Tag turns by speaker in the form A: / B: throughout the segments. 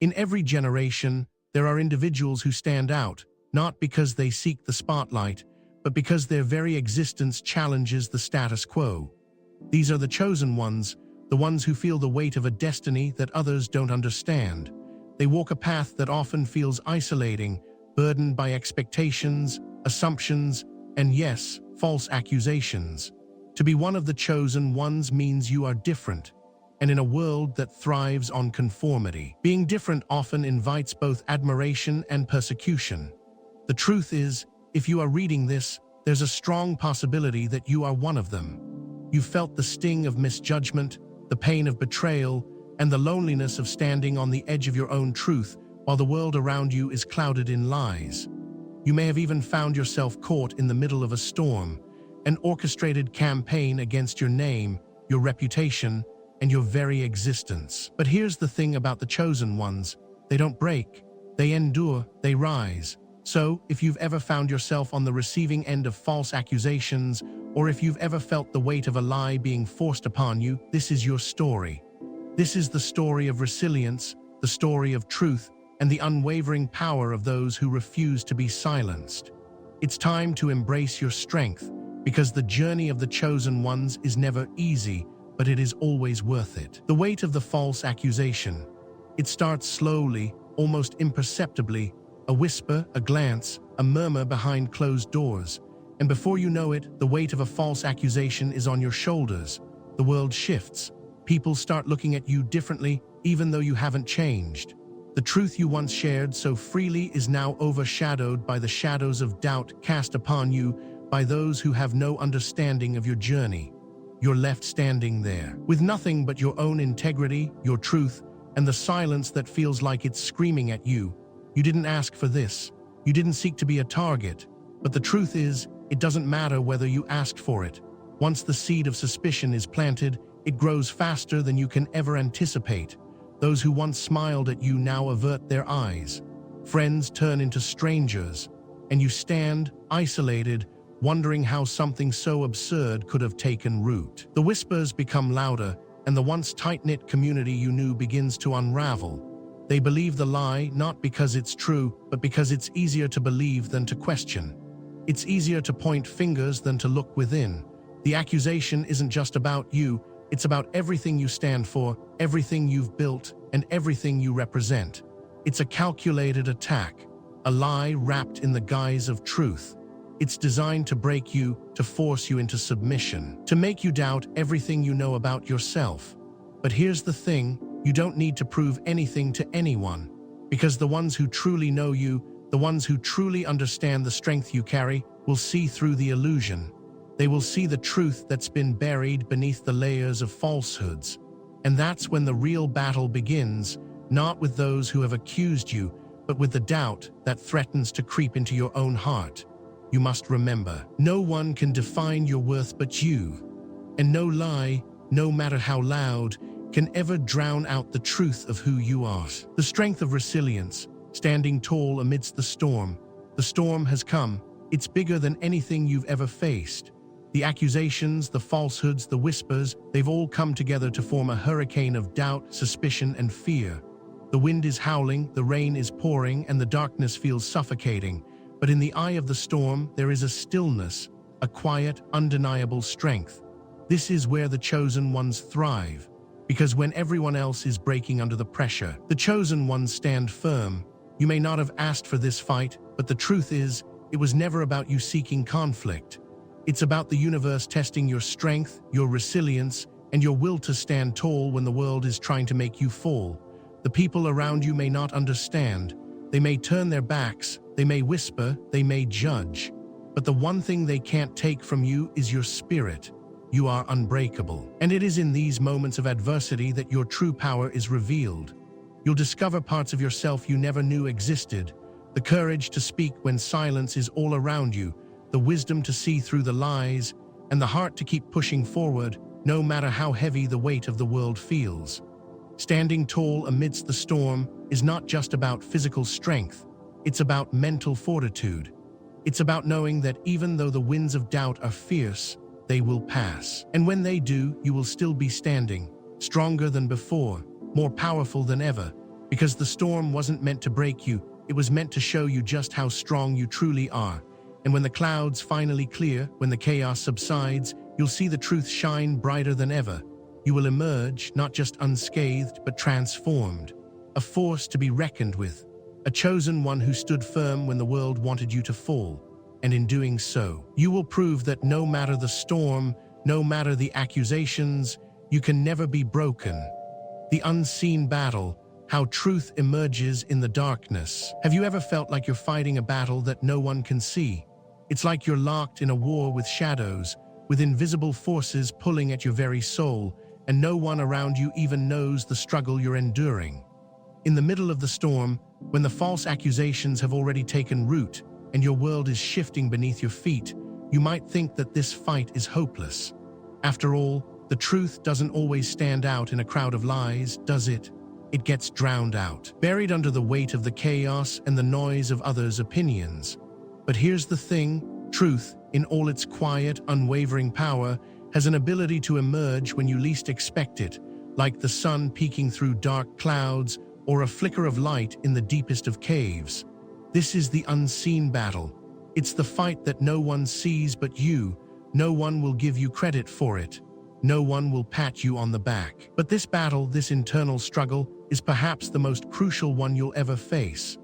A: In every generation, there are individuals who stand out, not because they seek the spotlight, but because their very existence challenges the status quo. These are the chosen ones, the ones who feel the weight of a destiny that others don't understand. They walk a path that often feels isolating, burdened by expectations, assumptions, and yes, false accusations. To be one of the chosen ones means you are different, and in a world that thrives on conformity, being different often invites both admiration and persecution. The truth is, if you are reading this, there's a strong possibility that you are one of them. You've felt the sting of misjudgment, the pain of betrayal, and the loneliness of standing on the edge of your own truth while the world around you is clouded in lies. You may have even found yourself caught in the middle of a storm, an orchestrated campaign against your name, your reputation, and your very existence. But here's the thing about the chosen ones: they don't break, they endure, they rise. So, if you've ever found yourself on the receiving end of false accusations, or if you've ever felt the weight of a lie being forced upon you, this is your story. This is the story of resilience, the story of truth, and the unwavering power of those who refuse to be silenced. It's time to embrace your strength, because the journey of the chosen ones is never easy, but it is always worth it. The weight of the false accusation. It starts slowly, almost imperceptibly, a whisper, a glance, a murmur behind closed doors. And before you know it, the weight of a false accusation is on your shoulders. The world shifts. People start looking at you differently, even though you haven't changed. The truth you once shared so freely is now overshadowed by the shadows of doubt cast upon you by those who have no understanding of your journey. You're left standing there, with nothing but your own integrity, your truth, and the silence that feels like it's screaming at you. You didn't ask for this. You didn't seek to be a target. But the truth is, it doesn't matter whether you asked for it. Once the seed of suspicion is planted, it grows faster than you can ever anticipate. Those who once smiled at you now avert their eyes. Friends turn into strangers, and you stand, isolated, wondering how something so absurd could have taken root. The whispers become louder, and the once tight-knit community you knew begins to unravel. They believe the lie not because it's true, but because it's easier to believe than to question. It's easier to point fingers than to look within. The accusation isn't just about you, it's about everything you stand for, everything you've built, and everything you represent. It's a calculated attack, a lie wrapped in the guise of truth. It's designed to break you, to force you into submission, to make you doubt everything you know about yourself. But here's the thing, you don't need to prove anything to anyone, because the ones who truly know you, the ones who truly understand the strength you carry, will see through the illusion. They will see the truth that's been buried beneath the layers of falsehoods. And that's when the real battle begins, not with those who have accused you, but with the doubt that threatens to creep into your own heart. You must remember, no one can define your worth but you. And no lie, no matter how loud, can ever drown out the truth of who you are. The strength of resilience, standing tall amidst the storm. The storm has come. It's bigger than anything you've ever faced. The accusations, the falsehoods, the whispers, they've all come together to form a hurricane of doubt, suspicion, and fear. The wind is howling, the rain is pouring, and the darkness feels suffocating. But in the eye of the storm, there is a stillness, a quiet, undeniable strength. This is where the chosen ones thrive, because when everyone else is breaking under the pressure, the chosen ones stand firm. You may not have asked for this fight, but the truth is, it was never about you seeking conflict. It's about the universe testing your strength, your resilience, and your will to stand tall when the world is trying to make you fall. The people around you may not understand. They may turn their backs, they may whisper, they may judge. But the one thing they can't take from you is your spirit. You are unbreakable. And it is in these moments of adversity that your true power is revealed. You'll discover parts of yourself you never knew existed. The courage to speak when silence is all around you, the wisdom to see through the lies, and the heart to keep pushing forward, no matter how heavy the weight of the world feels. Standing tall amidst the storm is not just about physical strength, it's about mental fortitude. It's about knowing that even though the winds of doubt are fierce, they will pass. And when they do, you will still be standing, stronger than before, more powerful than ever, Because the storm wasn't meant to break you, it was meant to show you just how strong you truly are. And when the clouds finally clear, when the chaos subsides, you'll see the truth shine brighter than ever. You will emerge, not just unscathed, but transformed. A force to be reckoned with. A chosen one who stood firm when the world wanted you to fall. And in doing so, you will prove that no matter the storm, no matter the accusations, you can never be broken. The unseen battle, how truth emerges in the darkness. Have you ever felt like you're fighting a battle that no one can see? It's like you're locked in a war with shadows, with invisible forces pulling at your very soul, and no one around you even knows the struggle you're enduring. In the middle of the storm, when the false accusations have already taken root, and your world is shifting beneath your feet, you might think that this fight is hopeless. After all, the truth doesn't always stand out in a crowd of lies, does it? It gets drowned out, buried under the weight of the chaos and the noise of others' opinions. But here's the thing, truth, in all its quiet, unwavering power, has an ability to emerge when you least expect it, like the sun peeking through dark clouds or a flicker of light in the deepest of caves. This is the unseen battle. It's the fight that no one sees but you. No one will give you credit for it. No one will pat you on the back. But this battle, this internal struggle, is perhaps the most crucial one you'll ever face.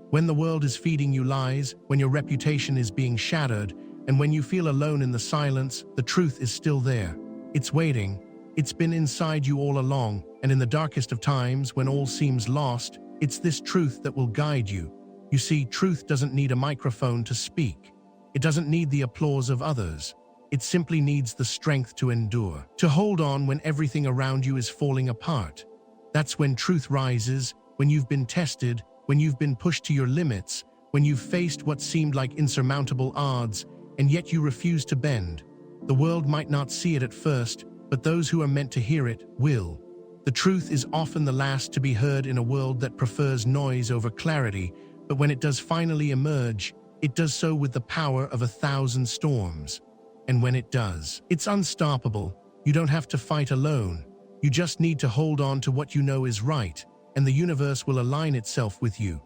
A: When the world is feeding you lies, when your reputation is being shattered, and when you feel alone in the silence, the truth is still there. It's waiting. It's been inside you all along, and in the darkest of times, when all seems lost, it's this truth that will guide you. You see, truth doesn't need a microphone to speak. It doesn't need the applause of others. It simply needs the strength to endure, to hold on when everything around you is falling apart. That's when truth rises, when you've been tested, when you've been pushed to your limits, when you've faced what seemed like insurmountable odds, and yet you refuse to bend. The world might not see it at first, but those who are meant to hear it will. The truth is often the last to be heard in a world that prefers noise over clarity, but when it does finally emerge, it does so with the power of 1,000 storms. And when it does, it's unstoppable. You don't have to fight alone. You just need to hold on to what you know is right, and the universe will align itself with you.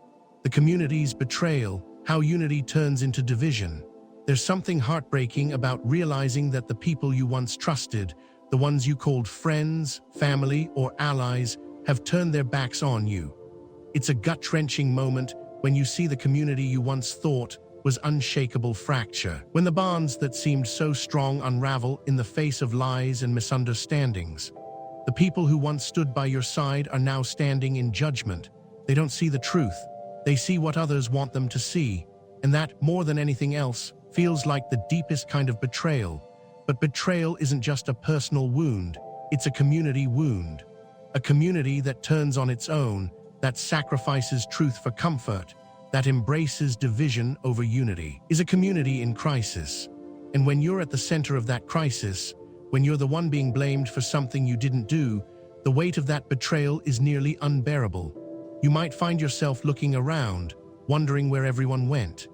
A: The community's betrayal, how unity turns into division. There's something heartbreaking about realizing that the people you once trusted, the ones you called friends, family, or allies, have turned their backs on you. It's a gut-wrenching moment when you see the community you once thought was unshakable fracture, when the bonds that seemed so strong unravel in the face of lies and misunderstandings. The people who once stood by your side are now standing in judgment. They don't see the truth. They see what others want them to see, and that, more than anything else, feels like the deepest kind of betrayal. But betrayal isn't just a personal wound, it's a community wound. A community that turns on its own, that sacrifices truth for comfort, that embraces division over unity, is a community in crisis. And when you're at the center of that crisis, when you're the one being blamed for something you didn't do, the weight of that betrayal is nearly unbearable. You might find yourself looking around, wondering where everyone went.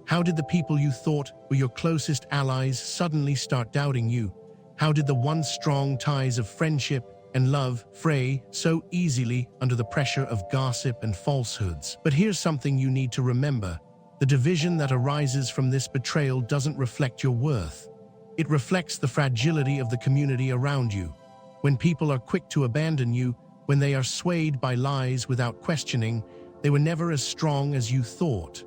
A: How did the people you thought were your closest allies suddenly start doubting you? How did the once strong ties of friendship and love fray so easily under the pressure of gossip and falsehoods? But here's something you need to remember. The division that arises from this betrayal doesn't reflect your worth. It reflects the fragility of the community around you. When people are quick to abandon you, when they are swayed by lies without questioning, they were never as strong as you thought.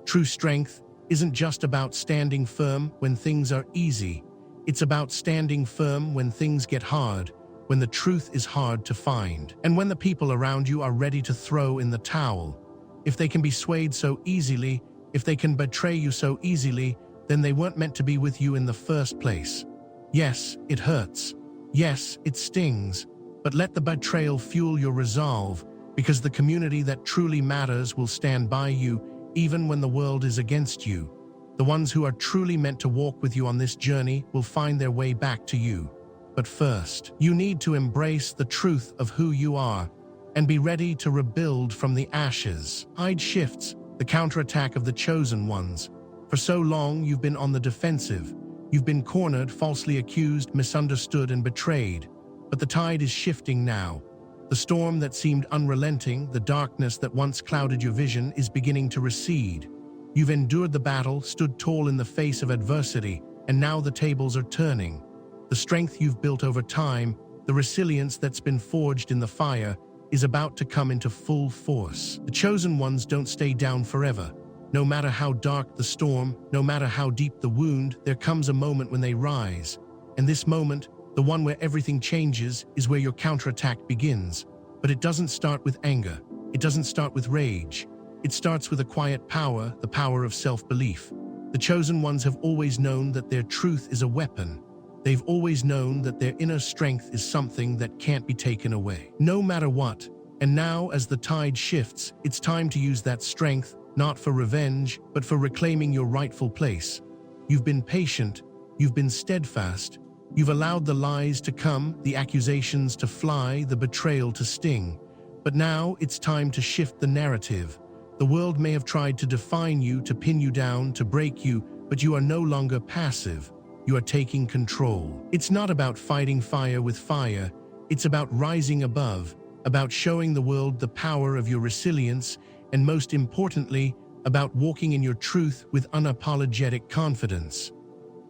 A: True strength isn't just about standing firm when things are easy. It's about standing firm when things get hard, when the truth is hard to find, and when the people around you are ready to throw in the towel. If they can be swayed so easily, if they can betray you so easily, then they weren't meant to be with you in the first place. Yes, it hurts. Yes, it stings. But let the betrayal fuel your resolve, because the community that truly matters will stand by you even when the world is against you. The ones who are truly meant to walk with you on this journey will find their way back to you. But first, you need to embrace the truth of who you are and be ready to rebuild from the ashes. Tide shifts, the counterattack of the chosen ones. For so long, you've been on the defensive. You've been cornered, falsely accused, misunderstood, and betrayed. But the tide is shifting now. The storm that seemed unrelenting, the darkness that once clouded your vision, is beginning to recede. You've endured the battle, stood tall in the face of adversity, and now the tables are turning. The strength you've built over time, the resilience that's been forged in the fire, is about to come into full force. The chosen ones don't stay down forever. No matter how dark the storm, no matter how deep the wound, there comes a moment when they rise. And this moment, the one where everything changes, is where your counterattack begins. But it doesn't start with anger. It doesn't start with rage. It starts with a quiet power, the power of self-belief. The chosen ones have always known that their truth is a weapon. They've always known that their inner strength is something that can't be taken away, no matter what. And now, as the tide shifts, it's time to use that strength, not for revenge, but for reclaiming your rightful place. You've been patient. You've been steadfast. You've allowed the lies to come, the accusations to fly, the betrayal to sting. But now it's time to shift the narrative. The world may have tried to define you, to pin you down, to break you, but you are no longer passive. You are taking control. It's not about fighting fire with fire. It's about rising above, about showing the world the power of your resilience, and most importantly, about walking in your truth with unapologetic confidence.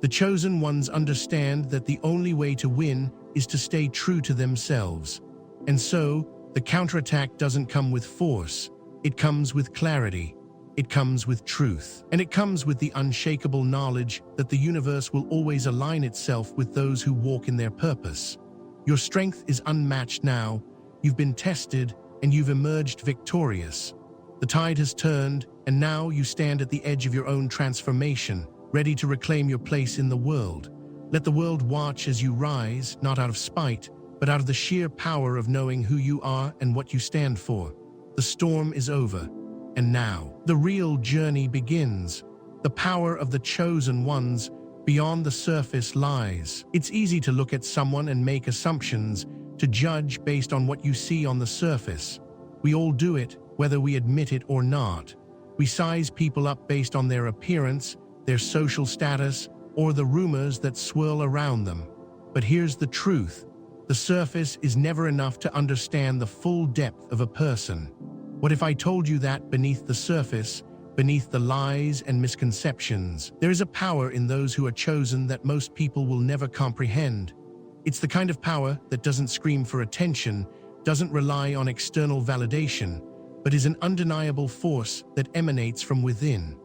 A: The chosen ones understand that the only way to win is to stay true to themselves. And so, the counterattack doesn't come with force. It comes with clarity. It comes with truth. And it comes with the unshakable knowledge that the universe will always align itself with those who walk in their purpose. Your strength is unmatched now. You've been tested, and you've emerged victorious. The tide has turned, and now you stand at the edge of your own transformation, ready to reclaim your place in the world. Let the world watch as you rise, not out of spite, but out of the sheer power of knowing who you are and what you stand for. The storm is over, and now the real journey begins. The power of the chosen ones beyond the surface lies. It's easy to look at someone and make assumptions, to judge based on what you see on the surface. We all do it, whether we admit it or not. We size people up based on their appearance, their social status, or the rumors that swirl around them. But here's the truth. The surface is never enough to understand the full depth of a person. What if I told you that beneath the surface, beneath the lies and misconceptions, there is a power in those who are chosen that most people will never comprehend? It's the kind of power that doesn't scream for attention, doesn't rely on external validation, but is an undeniable force that emanates from within.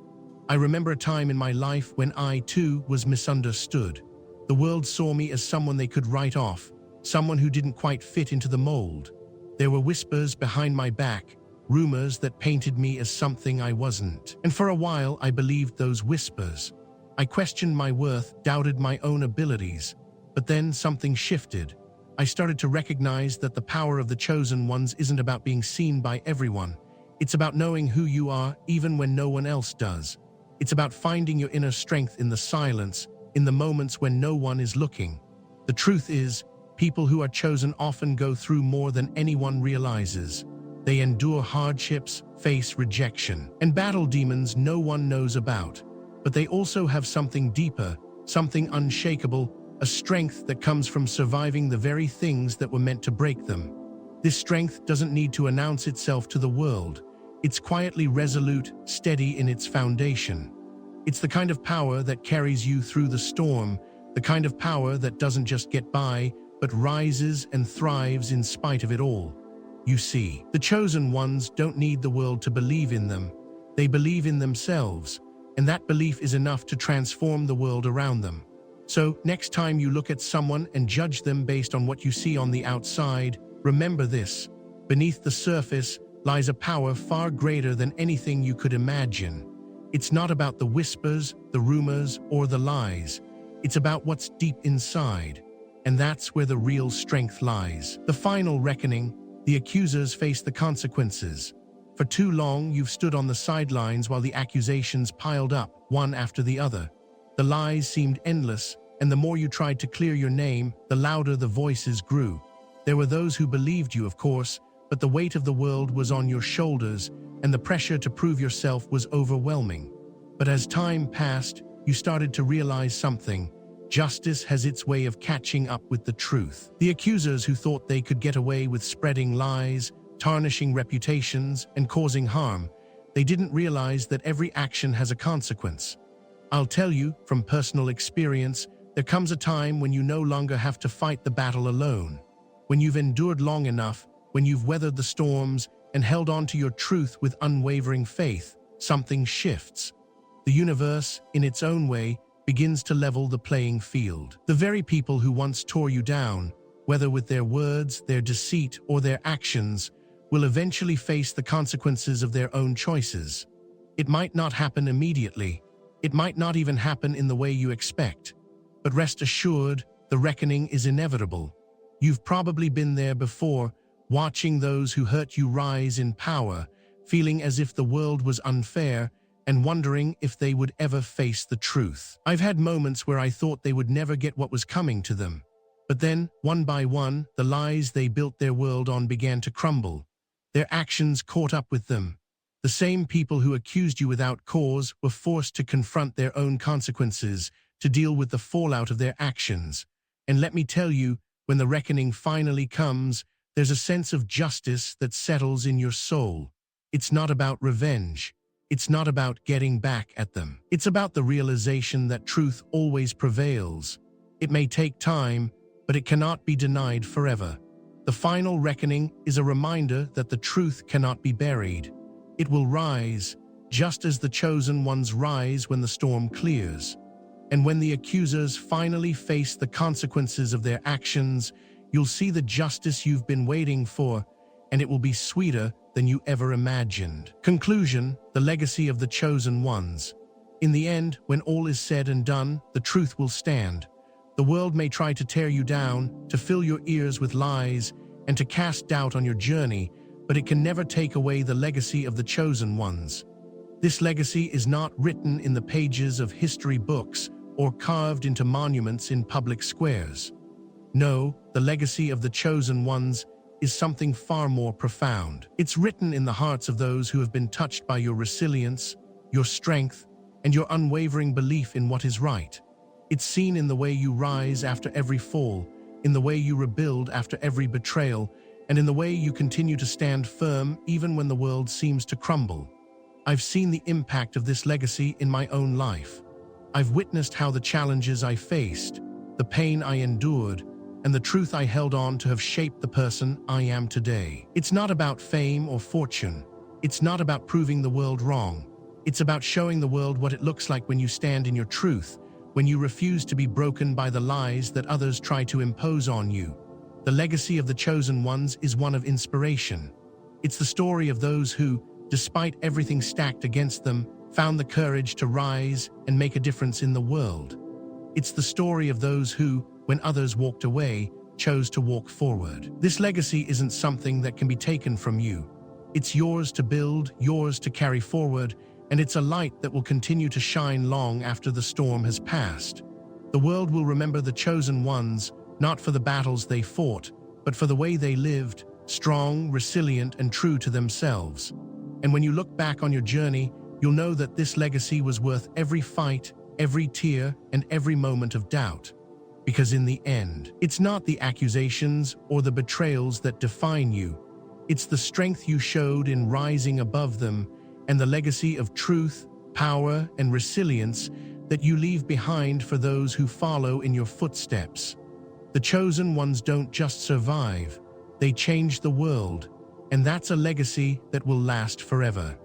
A: I remember a time in my life when I, too, was misunderstood. The world saw me as someone they could write off, someone who didn't quite fit into the mold. There were whispers behind my back, rumors that painted me as something I wasn't. And for a while, I believed those whispers. I questioned my worth, doubted my own abilities. But then something shifted. I started to recognize that the power of the chosen ones isn't about being seen by everyone. It's about knowing who you are, even when no one else does. It's about finding your inner strength in the silence, in the moments when no one is looking. The truth is, people who are chosen often go through more than anyone realizes. They endure hardships, face rejection, and battle demons no one knows about. But they also have something deeper, something unshakable, a strength that comes from surviving the very things that were meant to break them. This strength doesn't need to announce itself to the world. It's quietly resolute, steady in its foundation. It's the kind of power that carries you through the storm, the kind of power that doesn't just get by, but rises and thrives in spite of it all. You see, the chosen ones don't need the world to believe in them. They believe in themselves, and that belief is enough to transform the world around them. So, next time you look at someone and judge them based on what you see on the outside, remember this: beneath the surface lies a power far greater than anything you could imagine. It's not about the whispers, the rumors, or the lies. It's about what's deep inside. And that's where the real strength lies. The final reckoning: the accusers face the consequences. For too long, you've stood on the sidelines while the accusations piled up, one after the other. The lies seemed endless, and the more you tried to clear your name, the louder the voices grew. There were those who believed you, of course, but the weight of the world was on your shoulders, and the pressure to prove yourself was overwhelming. But as time passed, you started to realize something. Justice has its way of catching up with the truth. The accusers who thought they could get away with spreading lies, tarnishing reputations, and causing harm, they didn't realize that every action has a consequence. I'll tell you, from personal experience, there comes a time when you no longer have to fight the battle alone. When you've endured long enough, when you've weathered the storms and held on to your truth with unwavering faith, something shifts. The universe, in its own way, begins to level the playing field. The very people who once tore you down, whether with their words, their deceit, or their actions, will eventually face the consequences of their own choices. It might not happen immediately. It might not even happen in the way you expect. But rest assured, the reckoning is inevitable. You've probably been there before, watching those who hurt you rise in power, feeling as if the world was unfair, and wondering if they would ever face the truth. I've had moments where I thought they would never get what was coming to them. But then, one by one, the lies they built their world on began to crumble. Their actions caught up with them. The same people who accused you without cause were forced to confront their own consequences, to deal with the fallout of their actions. And let me tell you, when the reckoning finally comes, there's a sense of justice that settles in your soul. It's not about revenge. It's not about getting back at them. It's about the realization that truth always prevails. It may take time, but it cannot be denied forever. The final reckoning is a reminder that the truth cannot be buried. It will rise, just as the chosen ones rise when the storm clears. And when the accusers finally face the consequences of their actions, you'll see the justice you've been waiting for, and it will be sweeter than you ever imagined. Conclusion: the legacy of the chosen ones. In the end, when all is said and done, the truth will stand. The world may try to tear you down, to fill your ears with lies, and to cast doubt on your journey, but it can never take away the legacy of the chosen ones. This legacy is not written in the pages of history books or carved into monuments in public squares. No, the legacy of the chosen ones is something far more profound. It's written in the hearts of those who have been touched by your resilience, your strength, and your unwavering belief in what is right. It's seen in the way you rise after every fall, in the way you rebuild after every betrayal, and in the way you continue to stand firm even when the world seems to crumble. I've seen the impact of this legacy in my own life. I've witnessed how the challenges I faced, the pain I endured, and the truth I held on to have shaped the person I am today. It's not about fame or fortune. It's not about proving the world wrong. It's about showing the world what it looks like when you stand in your truth, when you refuse to be broken by the lies that others try to impose on you. The legacy of the chosen ones is one of inspiration. It's the story of those who, despite everything stacked against them, found the courage to rise and make a difference in the world. It's the story of those who, when others walked away, chose to walk forward. This legacy isn't something that can be taken from you. It's yours to build, yours to carry forward, and it's a light that will continue to shine long after the storm has passed. The world will remember the chosen ones, not for the battles they fought, but for the way they lived, strong, resilient, and true to themselves. And when you look back on your journey, you'll know that this legacy was worth every fight, every tear, and every moment of doubt. Because in the end, it's not the accusations or the betrayals that define you. It's the strength you showed in rising above them, and the legacy of truth, power, and resilience that you leave behind for those who follow in your footsteps. The chosen ones don't just survive, they change the world, and that's a legacy that will last forever.